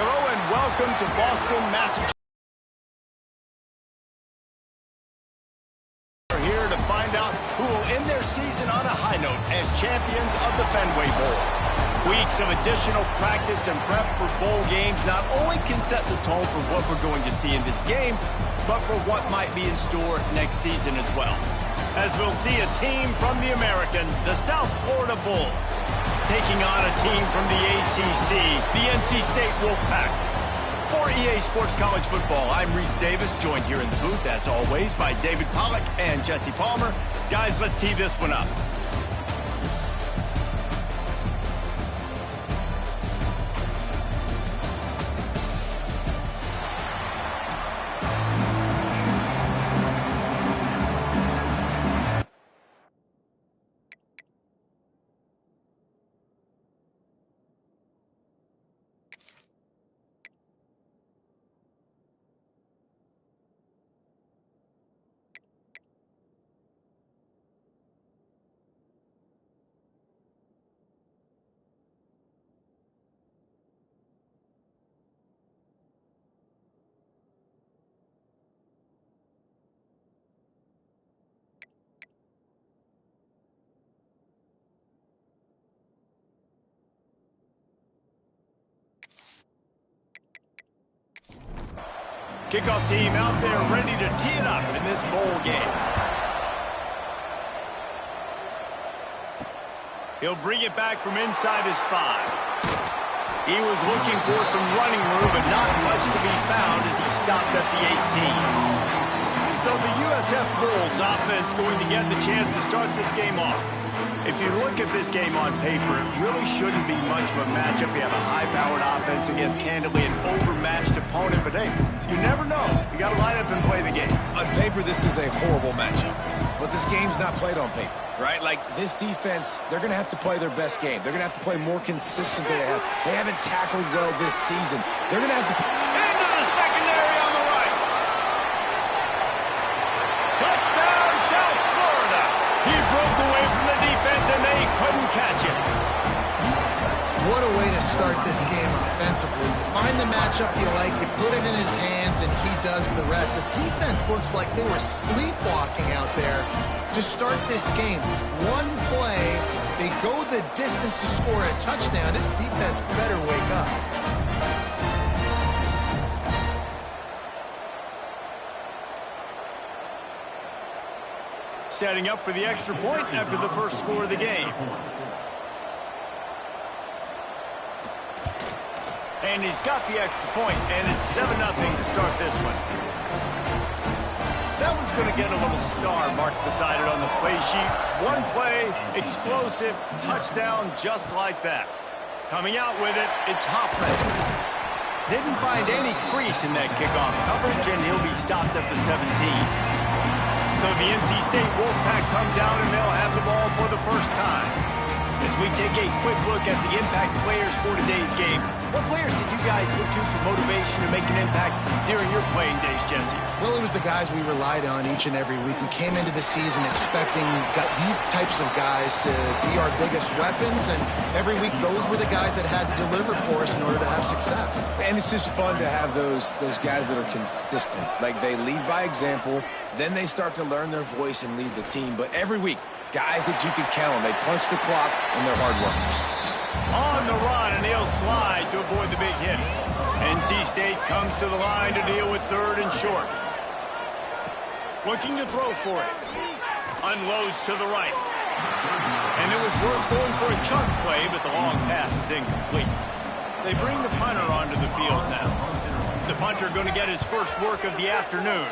Hello and welcome to Boston, Massachusetts. We're here to find out who will end their season on a high note as champions of the Fenway Bowl. Weeks of additional practice and prep for bowl games not only can set the tone for what we're going to see in this game, but for what might be in store next season as well. As we'll see a team from the American, the South Florida Bulls, taking on a team from the ACC, the NC State Wolfpack. For EA Sports College Football, I'm Reese Davis, joined here in the booth, as always, by David Pollack and Jesse Palmer. Guys, let's tee this one up. Kickoff team out there ready to tee it up in this bowl game. He'll bring it back from inside his 5. He was looking for some running room, but not much to be found as he stopped at the 18. So the USF Bulls offense going to get the chance to start this game off. If you look at this game on paper, it really shouldn't be much of a matchup. You have a high-powered offense against, candidly, an overmatched opponent. But, hey, you never know. You got to line up and play the game. On paper, this is a horrible matchup. But this game's not played on paper, right? Like, this defense, they're going to have to play their best game. They're going to have to play more consistently. They haven't tackled well this season. They're going to have to... Into the secondary on the right. Touchdown, South Florida. He broke away from the defense, and they couldn't catch him. What a way to start this game offensively. You find the matchup you like, you put it in his hands, and he does the rest. The defense looks like they were sleepwalking out there to start this game. One play, they go the distance to score a touchdown. This defense better wake up. Setting up for the extra point after the first score of the game. And he's got the extra point, and it's 7-0 to start this one. That one's going to get a little star marked beside it on the play sheet. One play, explosive, touchdown just like that. Coming out with it, it's Hoffman. Didn't find any crease in that kickoff coverage, and he'll be stopped at the 17. So the NC State Wolfpack comes out, and they'll have the ball for the first time. As we take a quick look at the impact players for today's game, what players did you guys look to for motivation to make an impact during your playing days, Jesse? Well, it was the guys we relied on each and every week. We came into the season expecting these types of guys to be our biggest weapons, and every week those were the guys that had to deliver for us in order to have success. And it's just fun to have those guys that are consistent. Like, they lead by example, then they start to learn their voice and lead the team. But every week, guys that you can count on. They punch the clock, and they're hard workers. On the run, and he'll slide to avoid the big hit. NC State comes to the line to deal with 3rd and short. Looking to throw for it. Unloads to the right. And it was worth going for a chunk play, but the long pass is incomplete. They bring the punter onto the field now. The punter going to get his first work of the afternoon.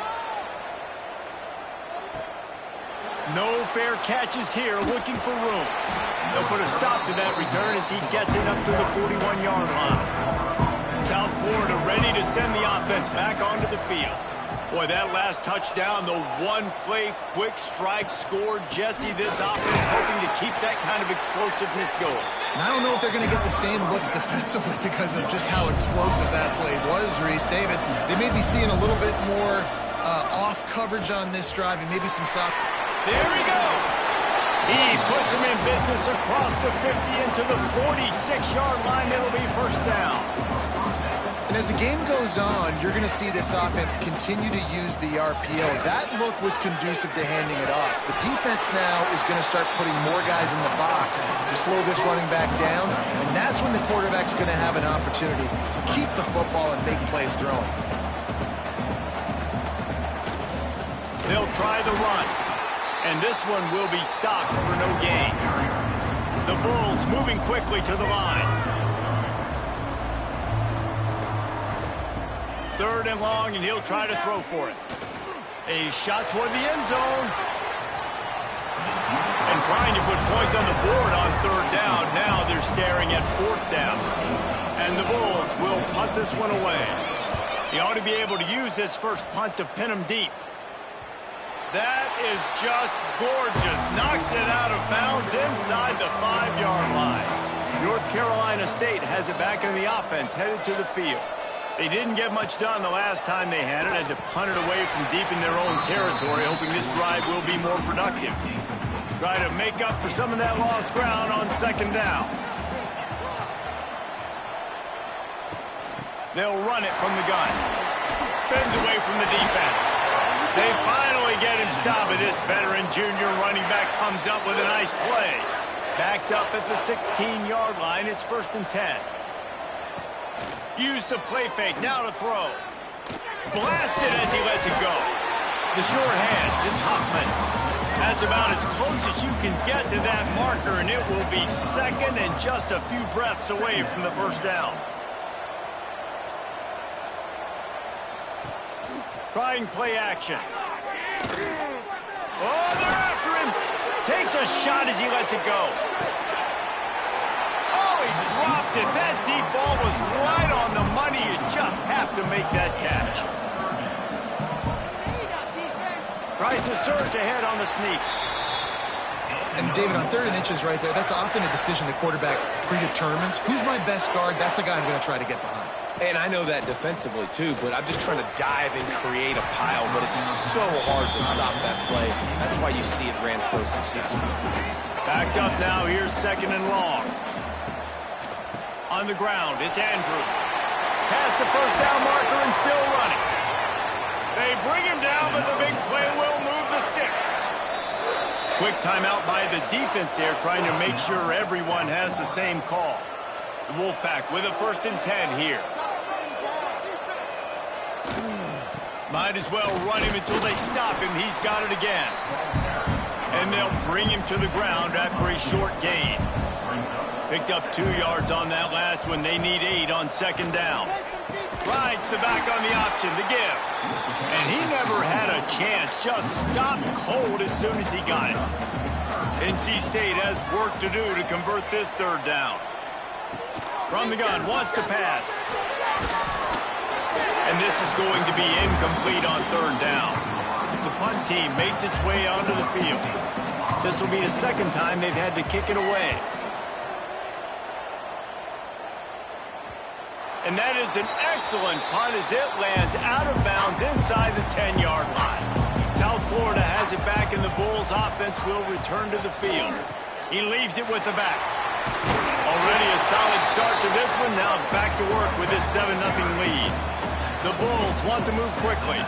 No fair catches here, looking for room. They'll put a stop to that return as he gets it up to the 41-yard line. South Florida ready to send the offense back onto the field. Boy, that last touchdown, the one-play quick strike scored. Jesse, this offense hoping to keep that kind of explosiveness going. And I don't know if they're going to get the same looks defensively because of just how explosive that play was, Reese. David, they may be seeing a little bit more off coverage on this drive and maybe some soft... There he goes. He puts him in business across the 50 into the 46-yard line. It'll be first down. as the game goes on, you're going to see this offense continue to use the RPO. That look was conducive to handing it off. The defense now is going to start putting more guys in the box to slow this running back down, and that's when the quarterback's going to have an opportunity to keep the football and make plays throwing. They'll try the run, and this one will be stopped for no gain. The Bulls moving quickly to the line. 3rd and long, and he'll try to throw for it. A shot toward the end zone. And trying to put points on the board on 3rd down. Now they're staring at 4th down. And the Bulls will punt this one away. He ought to be able to use this first punt to pin him deep. That is just gorgeous. Knocks it out of bounds inside the 5-yard line. North Carolina State has it back in the offense, headed to the field. They didn't get much done the last time they had it, to punt it away from deep in their own territory, hoping this drive will be more productive. Try to make up for some of that lost ground on 2nd down. They'll run it from the gun. Spins away from the defense. They finally get him stopped, but this veteran junior running back comes up with a nice play. Backed up at the 16-yard line, it's 1st and 10. Use the play fake, now to throw. Blasted as he lets it go. The sure hands, it's Hoffman. That's about as close as you can get to that marker, and it will be 2nd and just a few breaths away from the 1st down. Trying play action. Oh, they're after him. Takes a shot as he lets it go. Dropped it. That deep ball was right on the money. You just have to make that catch. Tries to surge ahead on the sneak. And David, on 3rd and inches right there, that's often a decision the quarterback predetermines. Who's my best guard? That's the guy I'm going to try to get behind. And I know that defensively, too, but I'm just trying to dive and create a pile, but it's so hard to stop that play. That's why you see it ran so successfully. Backed up now. Here's 2nd and long. On the ground, it's Andrew. Past the 1st down marker and still running. They bring him down, but the big play will move the sticks. Quick timeout by the defense there, trying to make sure everyone has the same call. The Wolfpack with a 1st and 10 here. Might as well run him until they stop him. He's got it again. And they'll bring him to the ground after a short gain. Picked up 2 yards on that last one. They need 8 on 2nd down. Rides the back on the option, the give. And he never had a chance. Just stopped cold as soon as he got it. NC State has work to do to convert this 3rd down. From the gun, wants to pass. And this is going to be incomplete on 3rd down. The punt team makes its way onto the field. This will be the 2nd time they've had to kick it away. And that is an excellent punt as it lands out of bounds inside the 10-yard line. South Florida has it back, and the Bulls offense will return to the field. He leaves it with the back. Already a solid start to this one. Now back to work with this 7-0 lead. The Bulls want to move quickly.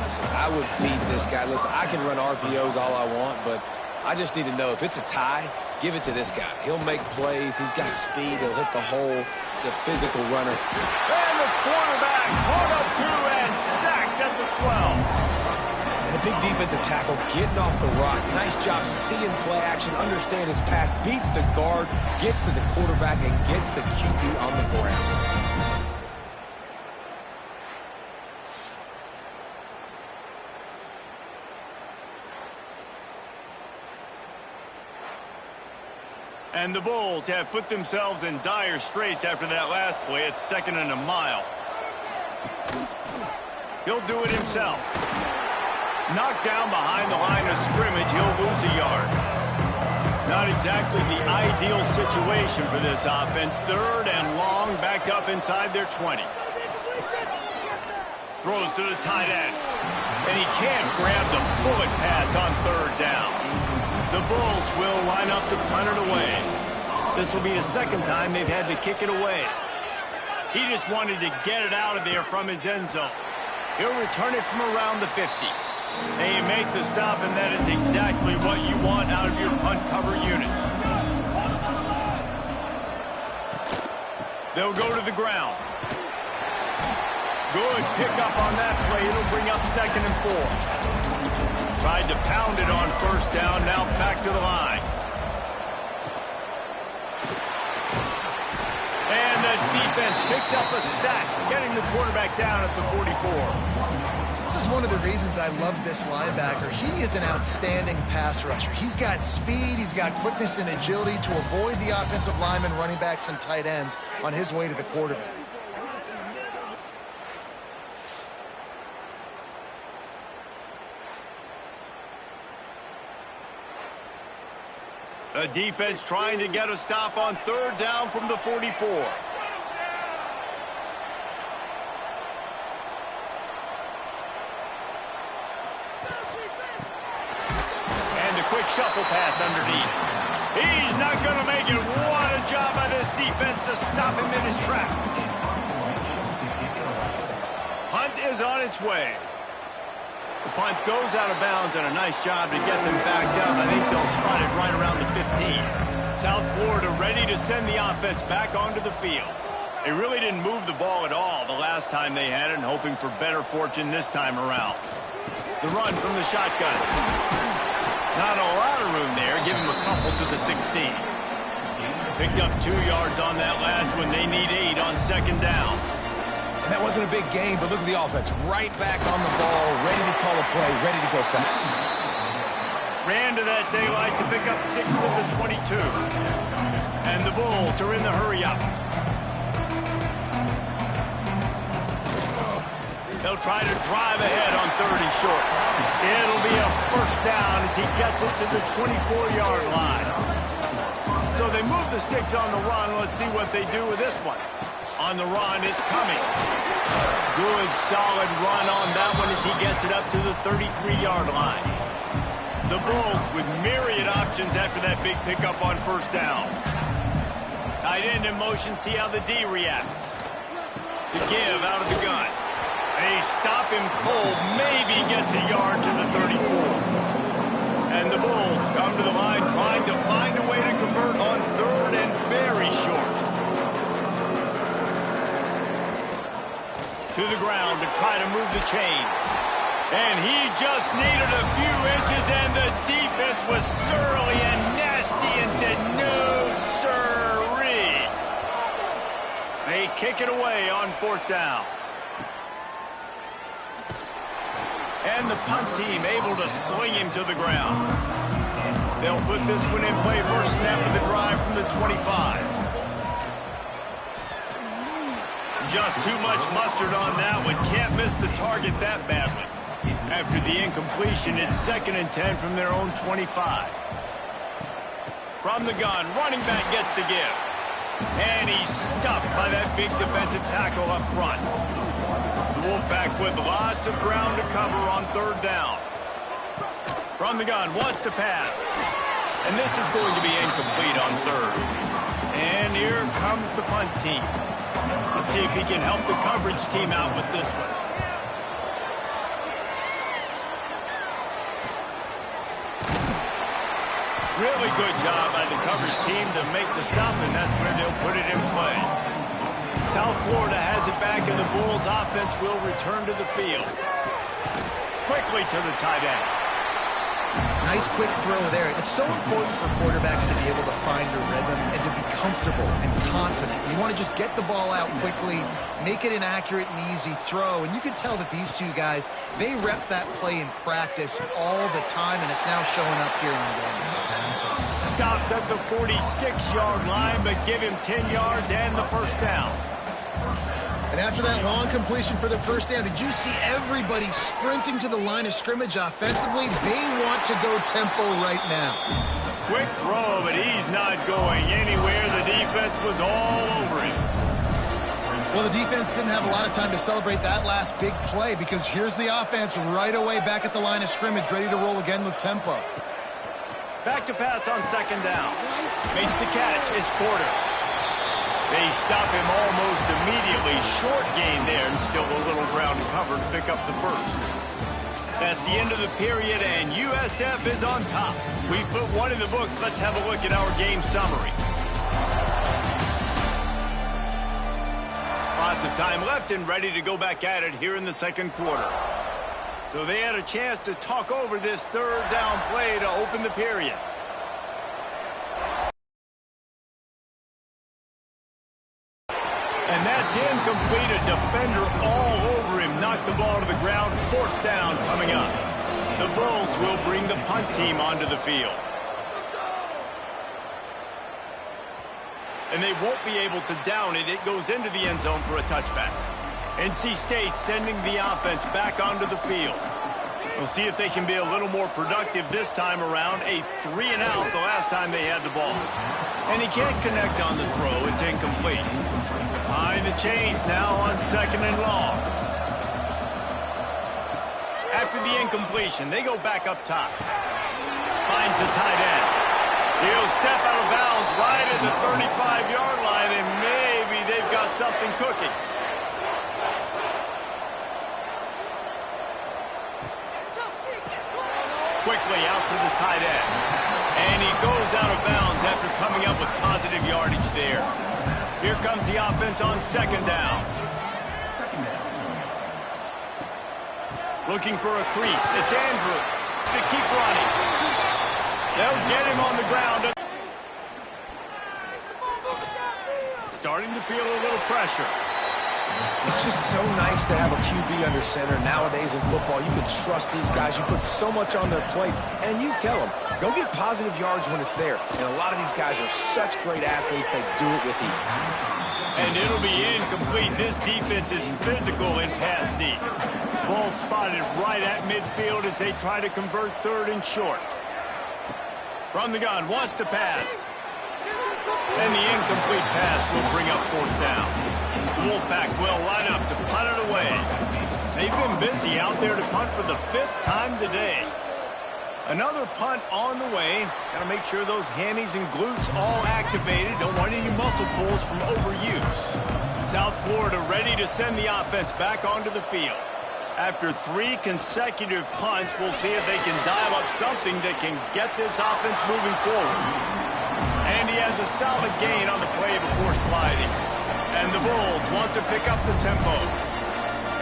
Listen, I would feed this guy. Listen, I can run RPOs all I want, but I just need to know if it's a tie, give it to this guy. He'll make plays. He's got speed. He'll hit the hole. He's a physical runner. And the quarterback caught up 2 and sacked at the 12. And a big defensive tackle getting off the rock. Nice job seeing play action, understand his pass, beats the guard, gets to the quarterback, and gets the QB on the ground. And the Bulls have put themselves in dire straits after that last play. It's 2nd and a mile. He'll do it himself. Knocked down behind the line of scrimmage, he'll lose a yard. Not exactly the ideal situation for this offense. 3rd and long, backed up inside their 20. Throws to the tight end. And he can't grab the bullet pass on 3rd down. The Bulls will line up to punt it away. This will be the 2nd time they've had to kick it away. He just wanted to get it out of there from his end zone. He'll return it from around the 50. They make the stop, and that is exactly what you want out of your punt cover unit. They'll go to the ground. Good pickup on that play. It'll bring up 2nd and 4. Tried to pound it on 1st down. Now back to the line. And the defense picks up a sack, getting the quarterback down at the 44. This is one of the reasons I love this linebacker. He is an outstanding pass rusher. He's got speed, he's got quickness and agility to avoid the offensive linemen, running backs, and tight ends on his way to the quarterback. The defense trying to get a stop on 3rd down from the 44. And a quick shuffle pass underneath. He's not going to make it. What a job by this defense to stop him in his tracks. Punt is on its way. The punt goes out of bounds, and a nice job to get them backed up. I think they'll spot it right around the 15. South Florida ready to send the offense back onto the field. They really didn't move the ball at all the last time they had it, and hoping for better fortune this time around. The run from the shotgun. Not a lot of room there. Give him a couple to the 16. Picked up 2 yards on that last one. They need 8 on 2nd down. And that wasn't a big gain, but look at the offense. Right back on the ball, ready to call a play, ready to go fast. Ran to that daylight to pick up 6 to the 22. And the Bulls are in the hurry-up. They'll try to drive ahead on 3rd and short. It'll be a 1st down as he gets it to the 24-yard line. So they move the sticks on the run. Let's see what they do with this one. On the run, it's Cummings. Good, solid run on that one as he gets it up to the 33-yard line. The Bulls with myriad options after that big pickup on 1st down. Tight end in motion, see how the D reacts. The give out of the gun. They stop him cold, maybe gets a yard to the 34. And the Bulls come to the line trying to find a way to convert on 3rd and very short. To the ground to try to move the chains. And he just needed a few inches, and the defense was surly and nasty and said, no, sirree. They kick it away on 4th down. And the punt team able to sling him to the ground. They'll put this one in play. 1st snap of the drive from the 25. Just too much mustard on that one. Can't miss the target that badly. After the incompletion, it's 2nd and 10 from their own 25. From the gun, running back gets the give. And he's stuffed by that big defensive tackle up front. The Wolfpack with lots of ground to cover on 3rd down. From the gun, wants to pass. And this is going to be incomplete on 3rd. And here comes the punt team. Let's see if he can help the coverage team out with this one. Really good job by the coverage team to make the stop, and that's where they'll put it in play. South Florida has it back, and the Bulls offense will return to the field. Quickly to the tight end. Nice quick throw there. It's so important for quarterbacks to be able to find a rhythm and to be comfortable and confident. You want to just get the ball out quickly, make it an accurate and easy throw. And you can tell that these two guys, they rep that play in practice all the time, and it's now showing up here in the game. Stopped at the 46-yard line, but give him 10 yards and the 1st down. And after that long completion for the 1st down, did you see everybody sprinting to the line of scrimmage offensively? They want to go tempo right now. Quick throw, but he's not going anywhere. The defense was all over him. Well, the defense didn't have a lot of time to celebrate that last big play because here's the offense right away back at the line of scrimmage, ready to roll again with tempo. Back to pass on 2nd down. Makes the catch. It's Porter. They stop him almost immediately. Short gain there, and still a little ground to cover to pick up the first. That's the end of the period, and USF is on top. We put one in the books. Let's have a look at our game summary. Lots of time left and ready to go back at it here in the second quarter. So they had a chance to talk over this third down play to open the period. And that's incomplete. A defender all over him. Knocked the ball to the ground. Fourth down coming up. The Bulls will bring the punt team onto the field. And they won't be able to down it. It goes into the end zone for a touchback. NC State sending the offense back onto the field. We'll see if they can be a little more productive this time around. A 3-and-out the last time they had the ball. And he can't connect on the throw. It's incomplete. Behind the chains now on 2nd and long. After the incompletion, they go back up top. Finds the tight end. He'll step out of bounds right at the 35-yard line, and maybe they've got something cooking. Quickly out to the tight end. And he goes out of bounds after coming up with positive yardage there. Here comes the offense on 2nd down. Looking for a crease. It's Andrew to keep running. They'll get him on the ground. Starting to feel a little pressure. It's just so nice to have a QB under center. Nowadays in football, you can trust these guys. You put so much on their plate, and you tell them, go get positive yards when it's there. And a lot of these guys are such great athletes, they do it with ease. And it'll be incomplete. This defense is physical and pass deep. Ball spotted right at midfield as they try to convert 3rd and short. From the gun, wants to pass. And the incomplete pass will bring up 4th down. Wolfpack will line up to punt it away. They've been busy out there to punt for the 5th time today. Another punt on the way. Got to make sure those hammies and glutes all activated. Don't want any muscle pulls from overuse. South Florida ready to send the offense back onto the field. After 3 consecutive punts, we'll see if they can dial up something that can get this offense moving forward. And he has a solid gain on the play before sliding. And the Bulls want to pick up the tempo.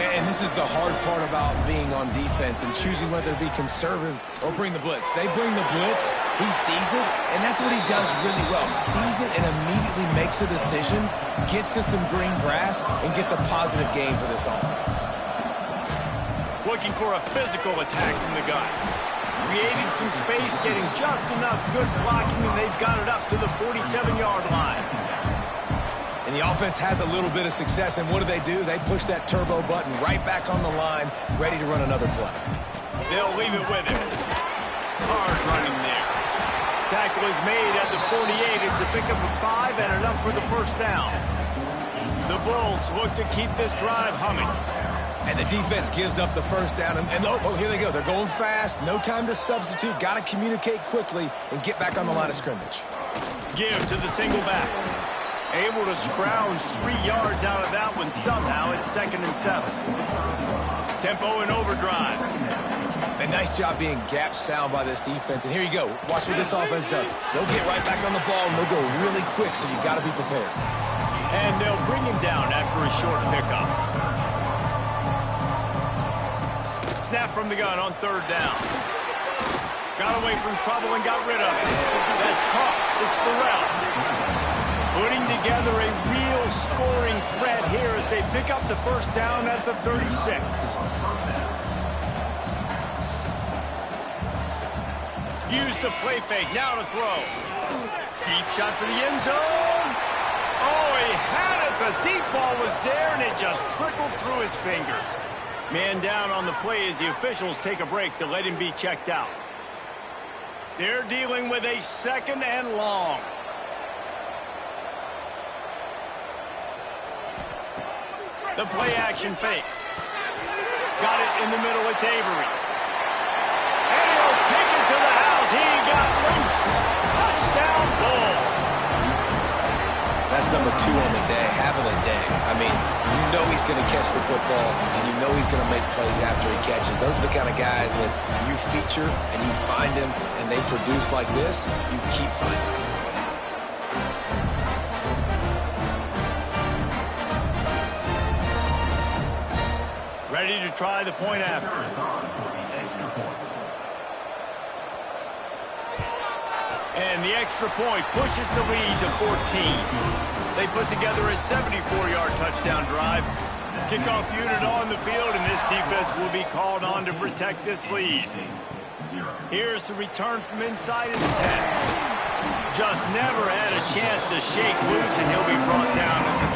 And this is the hard part about being on defense and choosing whether to be conservative or bring the blitz. They bring the blitz, he sees it, and that's what he does really well. Sees it and immediately makes a decision, gets to some green grass, and gets a positive gain for this offense. Looking for a physical attack from the gun. Creating some space, getting just enough good blocking, and they've got it up to the 47-yard line. And the offense has a little bit of success, and what do? They push that turbo button right back on the line, ready to run another play. They'll leave it with him. Hard running there. Tackle is made at the 48. It's a pickup of 5 and enough for the 1st down. The Bulls look to keep this drive humming. And the defense gives up the 1st down. And oh, here they go. They're going fast. No time to substitute. Got to communicate quickly and get back on the line of scrimmage. Give to the single back. Able to scrounge 3 yards out of that one somehow. It's 2nd and 7. Tempo and overdrive. A nice job being gap sound by this defense. And here you go. Watch what this offense does. They'll get right back on the ball, and they'll go really quick, so you got to be prepared. And they'll bring him down after a short pickup. Snap from the gun on 3rd down. Got away from trouble and got rid of it. That's caught. It's Burrell. Putting together a real scoring threat here as they pick up the 1st down at the 36. Use the play fake. Now to throw. Deep shot for the end zone. Oh, he had it. The deep ball was there, and it just trickled through his fingers. Man down on the play as the officials take a break to let him be checked out. They're dealing with a 2nd and long. The play action fake. Got it in the middle. It's Avery. And he'll take it to the house. He got loose. Touchdown, Bulls. That's number 2 on the day, having a day. I mean, you know he's going to catch the football, and you know he's going to make plays after he catches. Those are the kind of guys that you feature and you find him, and they produce like this, you keep finding them. Ready to try the point after. And the extra point pushes the lead to 14. They put together a 74-yard touchdown drive. Kickoff unit on the field, and this defense will be called on to protect this lead. Here's the return from inside his 10. Just never had a chance to shake loose, and he'll be brought down at the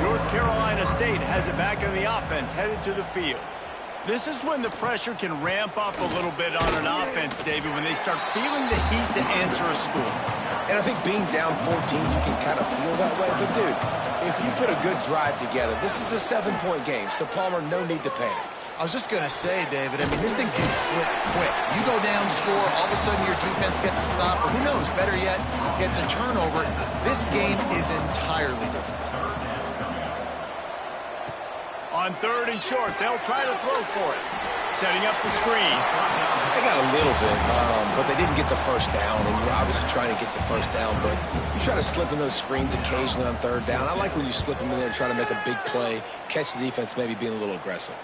24. North Carolina State has it back in the offense, headed to the field. This is when the pressure can ramp up a little bit on an offense, David, when they start feeling the heat to answer a score. And I think being down 14, you can kind of feel that way. But, dude, if you put a good drive together, this is a 7-point game, so, Palmer, no need to panic. I was just going to say, David, I mean, this thing can flip quick. You go down, score, all of a sudden your defense gets a stop, or who knows, better yet, gets a turnover. This game is entirely different. On 3rd and short, they'll try to throw for it. Setting up the screen. They got a little bit, but they didn't get the first down, and you're obviously trying to get the first down, but you try to slip in those screens occasionally on 3rd down. I like when you slip them in there and try to make a big play, catch the defense maybe being a little aggressive.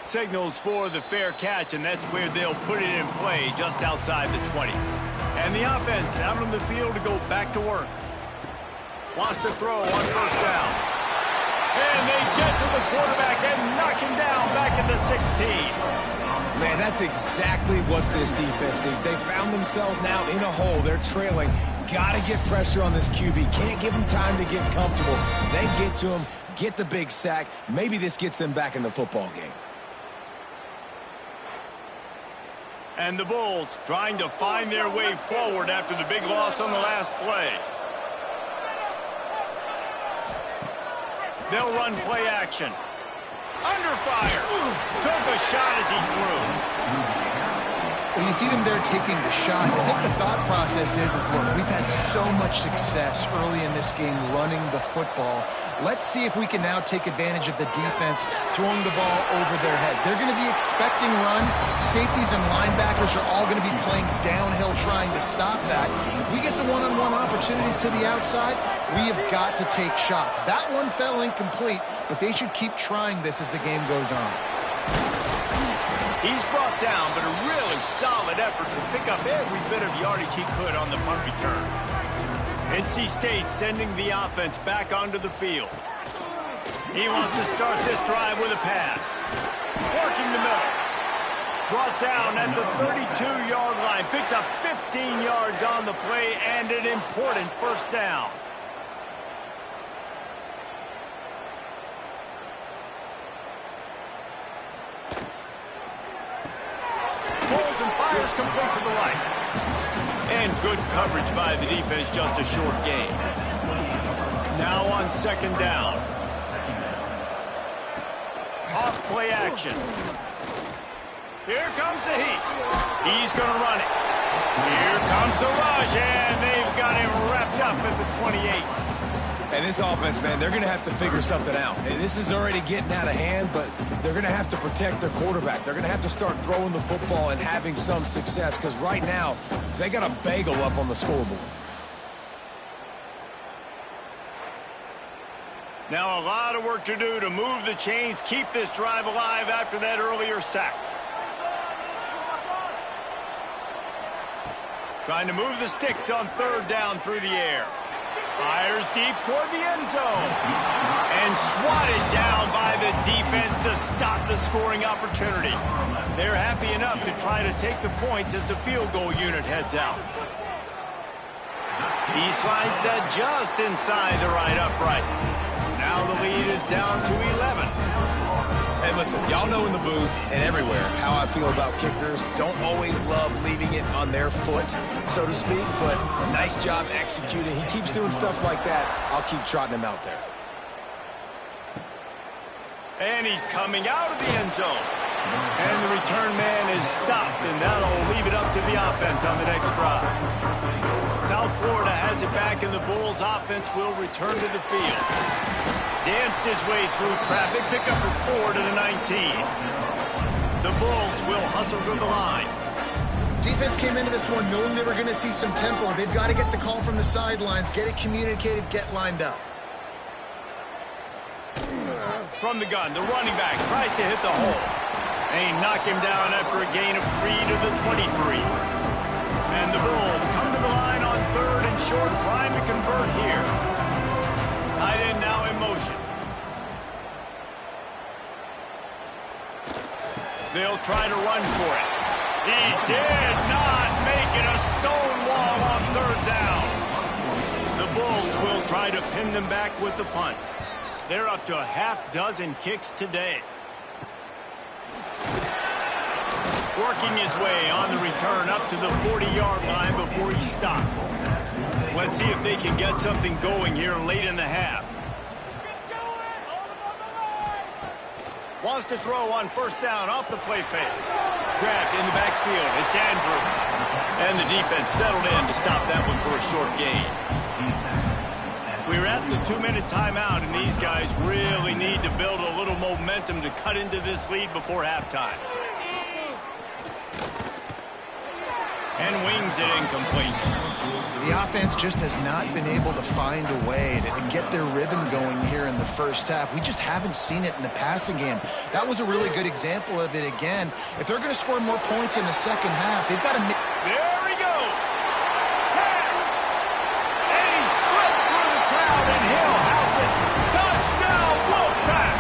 Signals for the fair catch, and that's where they'll put it in play, just outside the 20. And the offense out on the field to go back to work. Lost a throw on 1st down. And they get to the quarterback and knock him down back at the 16. Man, that's exactly what this defense needs. They found themselves now in a hole. They're trailing. Got to get pressure on this QB. Can't give him time to get comfortable. They get to him, get the big sack. Maybe this gets them back in the football game. And the Bulls trying to find their way forward after the big loss on the last play. They'll run play action. Under fire. Took a shot as he threw. Well, you see them there taking the shot. I think the thought process is look, we've had so much success early in this game running the football. Let's see if we can now take advantage of the defense throwing the ball over their head. They're going to be expecting run. Safeties and linebackers are all going to be playing downhill trying to stop that. If we get the one-on-one opportunities to the outside, we have got to take shots. That one fell incomplete, but they should keep trying this as the game goes on. He's brought down, but a really solid effort to pick up every bit of yardage he could on the punt return. NC State sending the offense back onto the field. He wants to start this drive with a pass. Working the middle. Brought down at the 32-yard line. Picks up 15 yards on the play and an important 1st down. Pulls and fires complete to the right. And good coverage by the defense, just a short gain. Now on 2nd down. Off play action. Here comes the heat. He's going to run it. Here comes the rush, and they've got him wrapped up at the 28. And this offense, man, they're going to have to figure something out. And this is already getting out of hand, but they're going to have to protect their quarterback. They're going to have to start throwing the football and having some success because right now they got a bagel up on the scoreboard. Now a lot of work to do to move the chains, keep this drive alive after that earlier sack. Trying to move the sticks on 3rd down through the air. Fires deep toward the end zone. And swatted down by the defense to stop the scoring opportunity. They're happy enough to try to take the points as the field goal unit heads out. He slides that just inside the right upright. Now the lead is down to 11. And listen, y'all know in the booth and everywhere how I feel about kickers. Don't always love leaving it on their foot, so to speak, but nice job executing. He keeps doing stuff like that. I'll keep trotting him out there. And he's coming out of the end zone. And the return man is stopped, and that'll leave it up to the offense on the next drive. South South Florida has it back, and the Bulls offense will return to the field. Danced his way through traffic, pick up a 4 to the 19. The Bulls will hustle to the line. Defense came into this one knowing they were going to see some tempo. They've got to get the call from the sidelines, get it communicated, get lined up. From the gun, the running back tries to hit the hole. They knock him down after a gain of 3 to the 23. And the Bulls come to the line on 3rd and short, trying to convert here. Tight end now in motion. They'll try to run for it. He did not make it, a stone wall on 3rd down. The Bulls will try to pin them back with the punt. They're up to a half-dozen kicks today. Working his way on the return up to the 40-yard line before he stopped. Let's see if they can get something going here late in the half. Wants to throw on 1st down off the play fake. Grabbed in the backfield. It's Andrew. And the defense settled in to stop that one for a short gain. We're at the 2-minute timeout, and these guys really need to build a little momentum to cut into this lead before halftime. And wings it incomplete. The offense just has not been able to find a way to get their rhythm going here in the first half. We just haven't seen it in the passing game. That was a really good example of it again. If they're going to score more points in the second half, they've got to make... There he goes! 10! And he slipped through the crowd, and he'll house it. Touchdown, Wolfpack!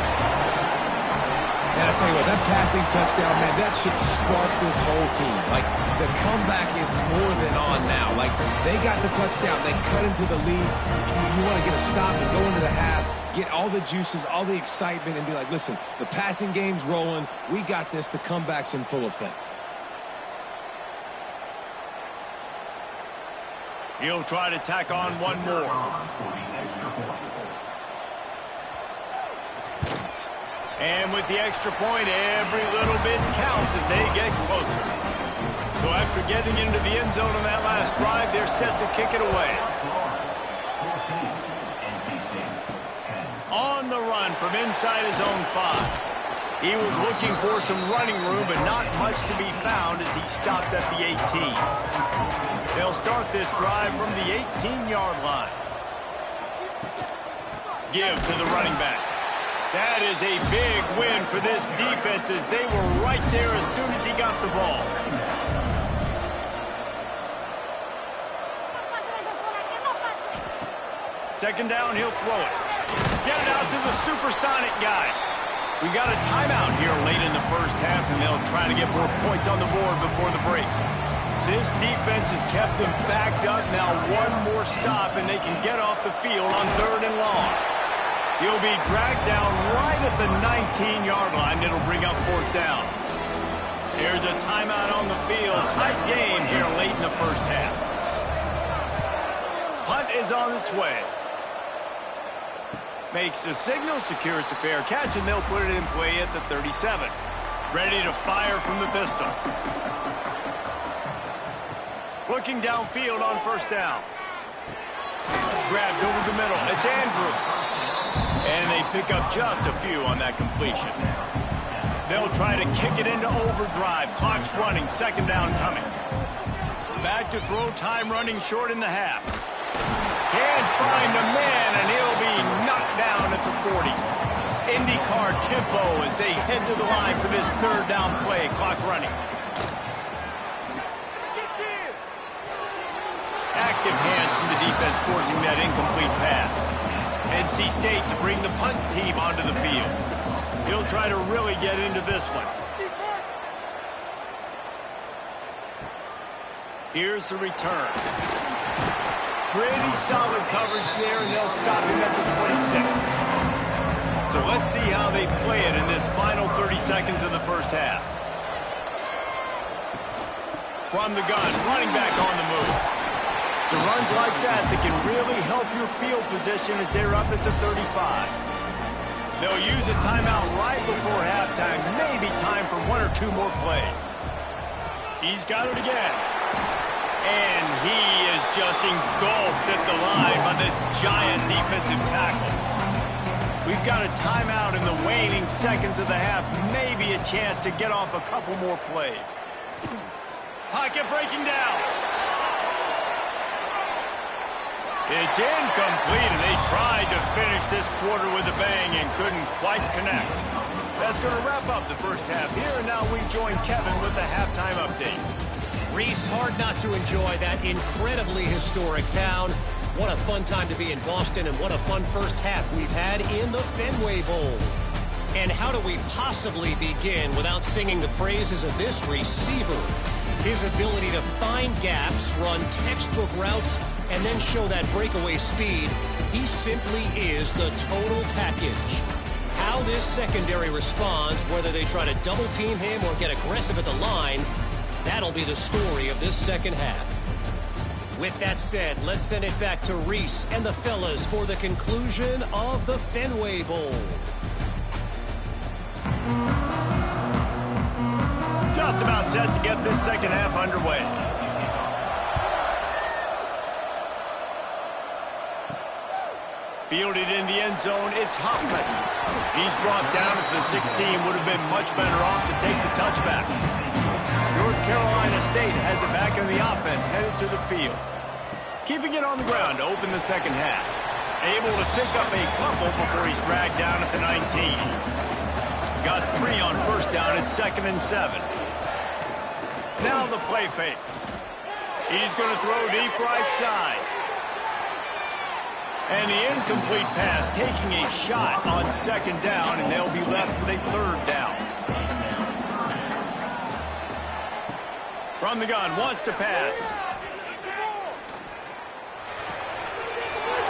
And I tell you what, that passing touchdown, man, that should spark this whole team. Like, the comeback is more than on now. Like, they got the touchdown. They cut into the lead. You want to get a stop and go into the half, get all the juices, all the excitement, and be like, listen, the passing game's rolling. We got this. The comeback's in full effect. He'll try to tack on one more. And with the extra point, every little bit counts as they get closer. So after getting into the end zone on that last drive, they're set to kick it away. On the run from inside his own 5. He was looking for some running room, but not much to be found as he stopped at the 18. They'll start this drive from the 18-yard line. Give to the running back. That is a big win for this defense as they were right there as soon as he got the ball. Second down, he'll throw it. Get it out to the supersonic guy. We got a timeout here late in the first half, and they'll try to get more points on the board before the break. This defense has kept them backed up. Now one more stop, and they can get off the field on 3rd and long. He'll be dragged down right at the 19-yard line. It'll bring up 4th down. There's a timeout on the field. Tight game here late in the first half. Punt is on its way. Makes the signal, secures the fair catch, and they'll put it in play at the 37. Ready to fire from the pistol. Looking downfield on 1st down. Grabbed over the middle. It's Andrew. And they pick up just a few on that completion. They'll try to kick it into overdrive. Clock's running. 2nd down coming. Back to throw, time running short in the half. Can't find a man, and he'll be knocked down at the 40. IndyCar tempo as they head to the line for this 3rd down play. Clock running. Active hands from the defense forcing that incomplete pass. NC State to bring the punt team onto the field. He'll try to really get into this one. Here's the return. Pretty solid coverage there, and they'll stop him at the 26. So let's see how they play it in this final 30 seconds of the first half. From the gun, running back on the move. It's runs like that can really help your field position as they're up at the 35. They'll use a timeout right before halftime. Maybe time for 1 or 2 more plays. He's got it again. And he is just engulfed at the line by this giant defensive tackle. We've got a timeout in the waning seconds of the half. Maybe a chance to get off a couple more plays. Pocket breaking down. It's incomplete, and they tried to finish this quarter with a bang and couldn't quite connect. That's going to wrap up the first half here, and now we join Kevin with the halftime update. Reese, hard not to enjoy that incredibly historic town. What a fun time to be in Boston, and what a fun first half we've had in the Fenway Bowl. And how do we possibly begin without singing the praises of this receiver? His ability to find gaps, run textbook routes, and then show that breakaway speed. He simply is the total package. How this secondary responds, whether they try to double team him or get aggressive at the line, that'll be the story of this second half. With that said, let's send it back to Reese and the fellas for the conclusion of the Fenway Bowl. Just about set to get this second half underway. Fielded in the end zone, it's Hoffman. He's brought down at the 16, would have been much better off to take the touchback. North Carolina State has it back in the offense, headed to the field. Keeping it on the ground to open the second half. Able to pick up a couple before he's dragged down at the 19. Got 3 on first down at 2nd and 7. Now the play fake. He's going to throw deep right side. And the incomplete pass taking a shot on 2nd down, and they'll be left with a 3rd down. From the gun, wants to pass.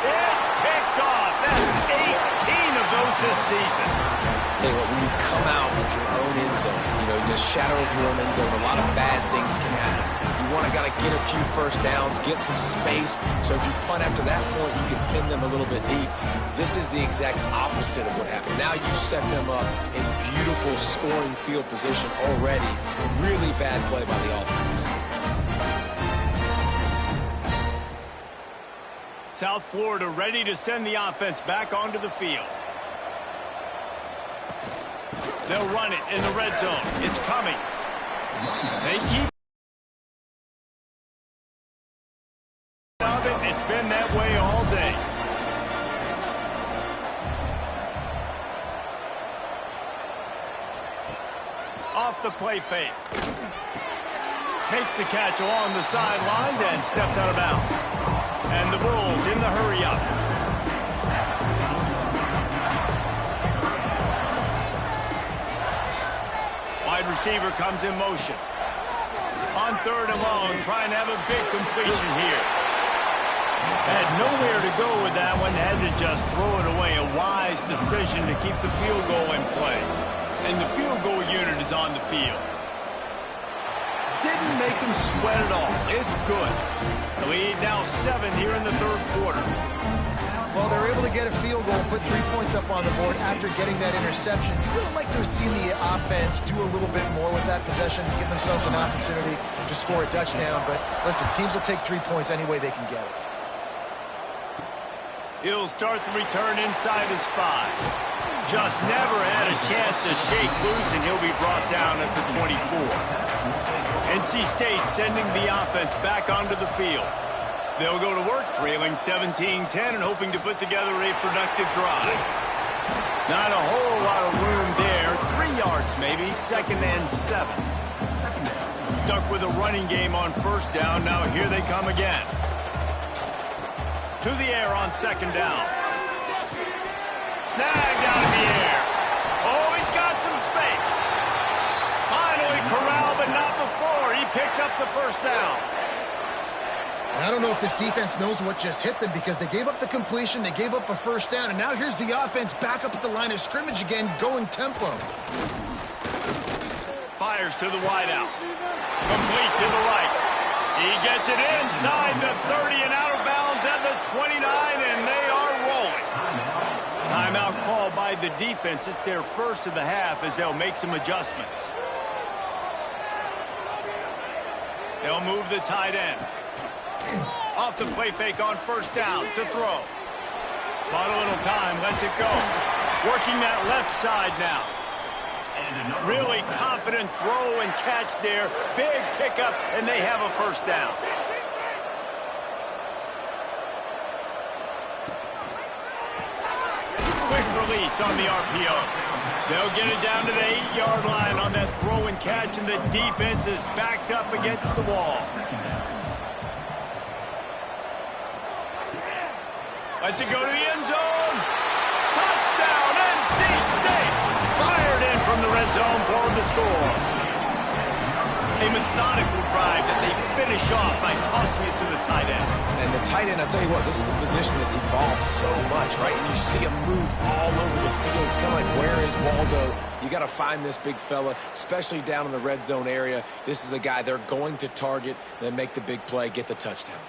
It's picked off. That's 18 of those this season. Tell you what, when you come out with your own end zone, in the shadow of your own end zone, a lot of bad things can happen. You want to get a few first downs, get some space, so if you punt after that point, you can pin them a little bit deep. This is the exact opposite of what happened. Now you set them up in beautiful scoring field position already. Really bad play by the offense. South Florida ready to send the offense back onto the field. They'll run it in the red zone. It's Cummings. They keep of it. It's been that way all day. Off the play fake. Makes the catch along the sidelines and steps out of bounds. And the Bulls in the hurry up. Wide receiver comes in motion. On 3rd and long, trying to have a big completion here. Had nowhere to go with that one, had to just throw it away. A wise decision to keep the field goal in play. And the field goal unit is on the field. Didn't make them sweat at all. It's good. The lead now 7 here in the 3rd quarter. Well, they're able to get a field goal, put 3 points up on the board after getting that interception. You would have liked to have seen the offense do a little bit more with that possession, give themselves an opportunity to score a touchdown. But listen, teams will take 3 points any way they can get it. He'll start the return inside his 5. Just never had a chance to shake loose, and he'll be brought down at the 24. NC State sending the offense back onto the field. They'll go to work, trailing 17-10 and hoping to put together a productive drive. Not a whole lot of room there. 3 yards maybe, 2nd and 7. Stuck with a running game on first down. Now here they come again. To the air on 2nd down. Snagged out of the air. Oh, he's got some space. Finally corralled, but not before. He picks up the first down. And I don't know if this defense knows what just hit them, because they gave up the completion, they gave up a first down, and now here's the offense back up at the line of scrimmage again, going tempo. Fires to the wideout. Complete to the right. He gets it inside the 30 and out of bounds at the 29, and they are rolling. Timeout called by the defense. It's their first of the half as they'll make some adjustments. They'll move the tight end. Off the play fake on first down to throw. Bought a little time, lets it go. Working that left side now. Really confident throw and catch there. Big pickup, and they have a first down. Quick release on the RPO. They'll get it down to the 8-yard line on that throw and catch, and the defense is backed up against the wall. Lets it go to the end zone. Touchdown, NC State. Fired in from the red zone for the score. A methodical drive that they finish off by tossing it to the tight end. And the tight end, I'll tell you what, this is a position that's evolved so much, right? And you see him move all over the field. It's kind of like, where is Waldo? You got to find this big fella, especially down in the red zone area. This is the guy they're going to target, then make the big play, get the touchdown.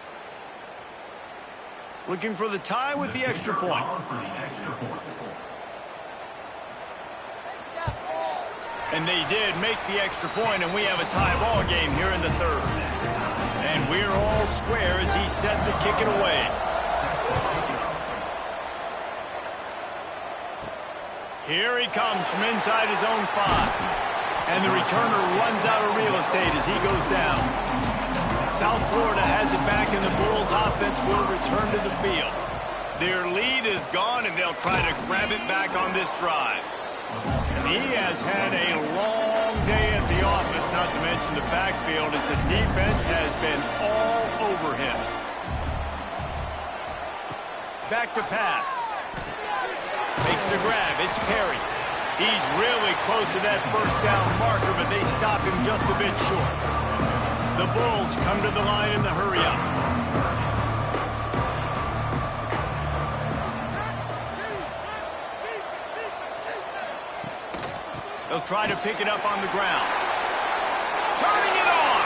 Looking for the tie with the extra point. And they did make the extra point, and we have a tie ball game here in the third. And we're all square as he's set to kick it away. Here he comes from inside his own 5. And the returner runs out of real estate as he goes down. South Florida has it back, and the Bulls offense will return to the field. Their lead is gone, and they'll try to grab it back on this drive. He has had a long day at the office, not to mention the backfield, as the defense has been all over him. Back to pass. Makes the grab. It's Perry. He's really close to that first down marker, but they stop him just a bit short. The Bulls come to the line in the hurry-up. They'll try to pick it up on the ground. Turning it on!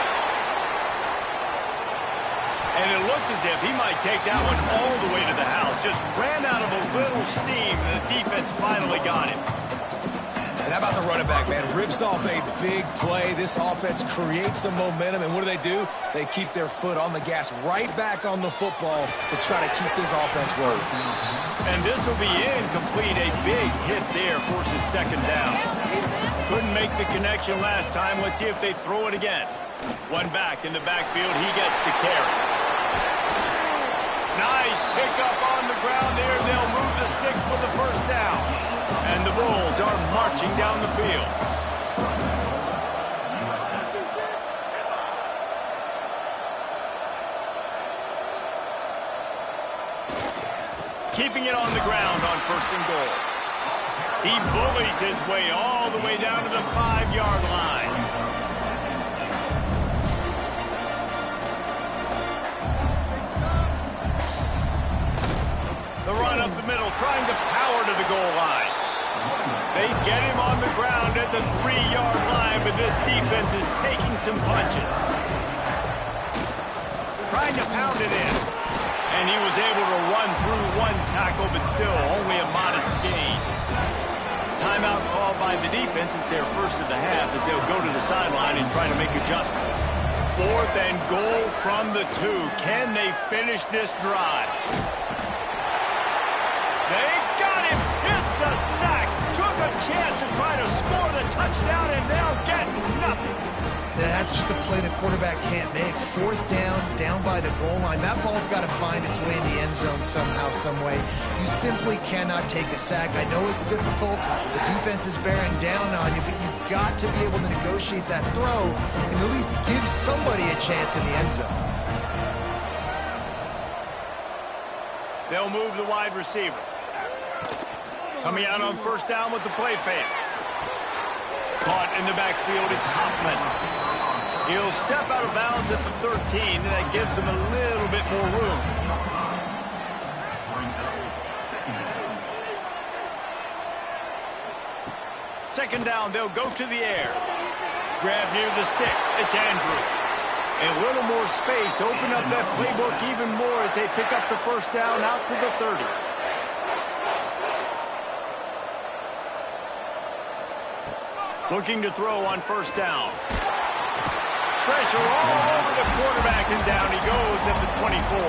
And it looked as if he might take that one all the way to the house. Just ran out of a little steam, and the defense finally got him. And how about the running back, man? Rips off a big play. This offense creates some momentum, and what do? They keep their foot on the gas right back on the football to try to keep this offense rolling. And this will be incomplete. A big hit there forces second down. Couldn't make the connection last time. Let's see if they throw it again. One back in the backfield. He gets the carry. Nice pickup on the ground there. They'll move the sticks with the first down. And the Bulls are marching down the field. Keeping it on the ground on first and goal. He bullies his way all the way down to the 5-yard line. The run up the middle, trying to power to the goal line. They get him on the ground at the 3-yard line, but this defense is taking some punches. Trying to pound it in. And he was able to run through one tackle, but still only a modest gain. Timeout called by the defense. It's their first of the half as they'll go to the sideline and try to make adjustments. 4th and goal from the 2. Can they finish this drive? They got him. It's a sack. Took a chance to try to score the touchdown, and they'll get nothing. That's just a play the quarterback can't make. 4th down by the goal line. That ball's got to find its way in the end zone somehow, some way. You simply cannot take a sack. I know it's difficult. The defense is bearing down on you, but you've got to be able to negotiate that throw and at least give somebody a chance in the end zone. They'll move the wide receiver. Coming out on first down with the play fake. Caught in the backfield, it's Hoffman. He'll step out of bounds at the 13, and that gives him a little bit more room. Second down, they'll go to the air. Grab near the sticks, it's Andrew. A little more space, open up that playbook even more as they pick up the first down out to the 30. Looking to throw on first down. Pressure all over the quarterback, and down he goes at the 24.